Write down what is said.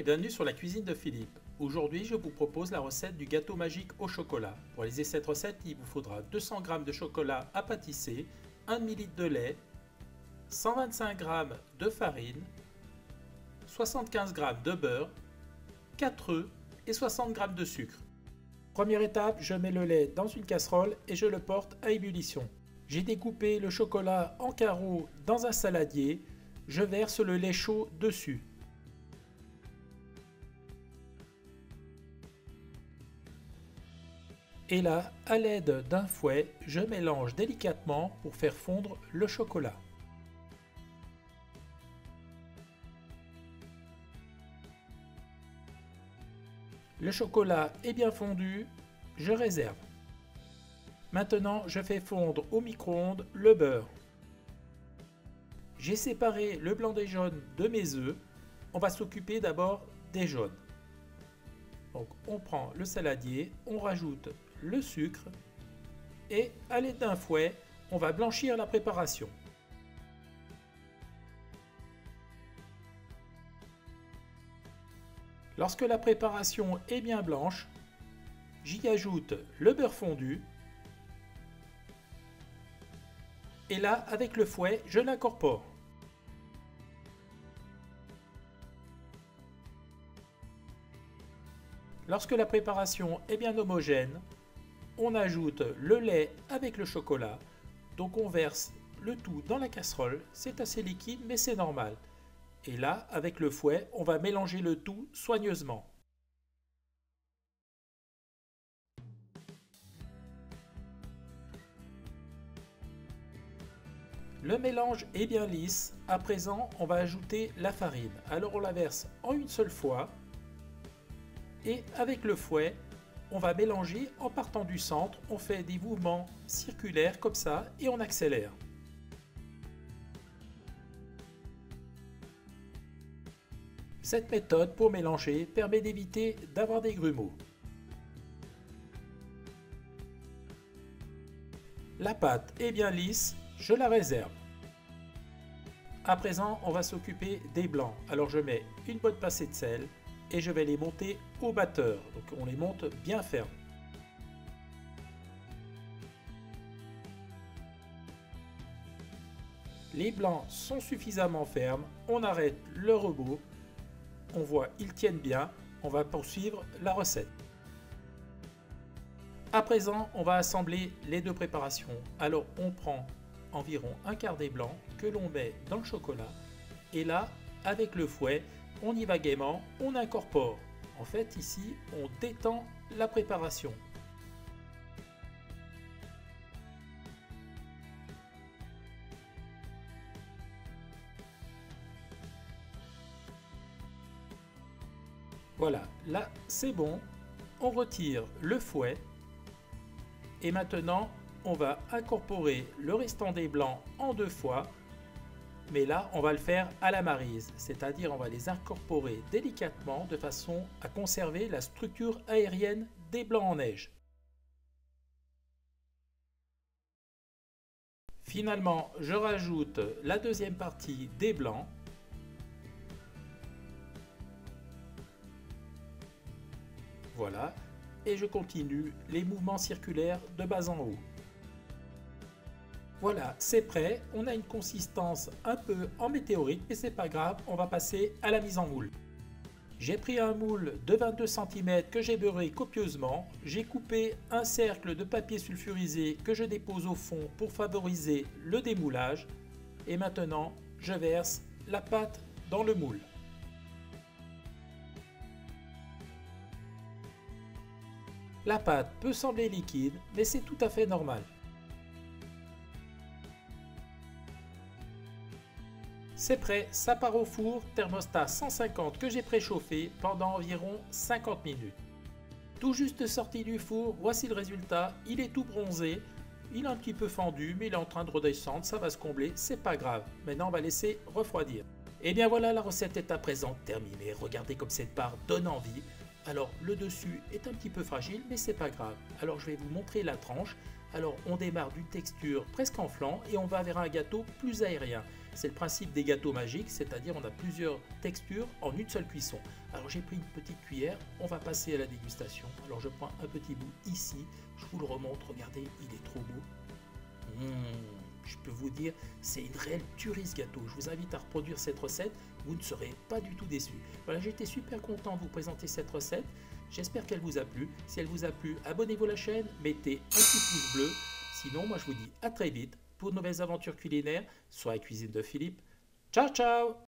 bienvenue sur la cuisine de Philippe. Aujourd'hui, je vous propose la recette du gâteau magique au chocolat. Pour réaliser cette recette, il vous faudra 200 g de chocolat à pâtisser, 1 ml de lait, 125 g de farine, 75 g de beurre, 4 œufs et 60 g de sucre. Première étape, je mets le lait dans une casserole et je le porte à ébullition. J'ai découpé le chocolat en carreaux dans un saladier. Je verse le lait chaud dessus. Et là, à l'aide d'un fouet, je mélange délicatement pour faire fondre le chocolat. Le chocolat est bien fondu, je réserve. Maintenant, je fais fondre au micro-ondes le beurre. J'ai séparé le blanc des jaunes de mes œufs. On va s'occuper d'abord des jaunes. Donc, on prend le saladier, on rajoute le sucre et à l'aide d'un fouet, on va blanchir la préparation. Lorsque la préparation est bien blanche, j'y ajoute le beurre fondu et là, avec le fouet, je l'incorpore. Lorsque la préparation est bien homogène, on ajoute le lait avec le chocolat. Donc on verse le tout dans la casserole. C'est assez liquide, mais c'est normal. Et là, avec le fouet, on va mélanger le tout soigneusement. Le mélange est bien lisse. À présent, on va ajouter la farine. Alors on la verse en une seule fois. Et avec le fouet, on va mélanger en partant du centre. On fait des mouvements circulaires comme ça et on accélère. Cette méthode pour mélanger permet d'éviter d'avoir des grumeaux. La pâte est bien lisse, je la réserve. À présent, on va s'occuper des blancs. Alors je mets une bonne pincée de sel et je vais les monter au batteur. Donc on les monte bien fermes. Les blancs sont suffisamment fermes. On arrête le robot. On voit ils tiennent bien. On va poursuivre la recette. À présent, on va assembler les deux préparations. Alors on prend environ un quart des blancs que l'on met dans le chocolat. Et là, avec le fouet, on y va gaiement, on incorpore. En fait, ici, on détend la préparation. Voilà, là, c'est bon. On retire le fouet. Et maintenant, on va incorporer le restant des blancs en deux fois. Mais là, on va le faire à la maryse, c'est-à-dire on va les incorporer délicatement de façon à conserver la structure aérienne des blancs en neige. Finalement, je rajoute la deuxième partie des blancs. Voilà, et je continue les mouvements circulaires de bas en haut. Voilà, c'est prêt. On a une consistance un peu en météorite, mais c'est pas grave, on va passer à la mise en moule. J'ai pris un moule de 22 cm que j'ai beurré copieusement. J'ai coupé un cercle de papier sulfurisé que je dépose au fond pour favoriser le démoulage. Et maintenant, je verse la pâte dans le moule. La pâte peut sembler liquide, mais c'est tout à fait normal. C'est prêt, ça part au four, thermostat 150 que j'ai préchauffé pendant environ 50 minutes. Tout juste sorti du four, voici le résultat, il est tout bronzé, il est un petit peu fendu, mais il est en train de redescendre, ça va se combler, c'est pas grave. Maintenant on va laisser refroidir. Et bien voilà, la recette est à présent terminée, regardez comme cette part donne envie. Alors le dessus est un petit peu fragile, mais c'est pas grave. Alors je vais vous montrer la tranche. Alors on démarre d'une texture presque en flanc et on va vers un gâteau plus aérien. c'est le principe des gâteaux magiques, c'est-à-dire on a plusieurs textures en une seule cuisson. Alors j'ai pris une petite cuillère, on va passer à la dégustation. Alors je prends un petit bout ici, je vous le remontre, regardez, il est trop beau. Je peux vous dire, c'est une réelle tuerie ce gâteau. Je vous invite à reproduire cette recette, vous ne serez pas du tout déçus. Voilà, j'ai été super content de vous présenter cette recette. J'espère qu'elle vous a plu. Si elle vous a plu, abonnez-vous à la chaîne, mettez un petit pouce bleu. Sinon, moi je vous dis à très vite pour de nouvelles aventures culinaires sur la cuisine de Philippe. Ciao, ciao!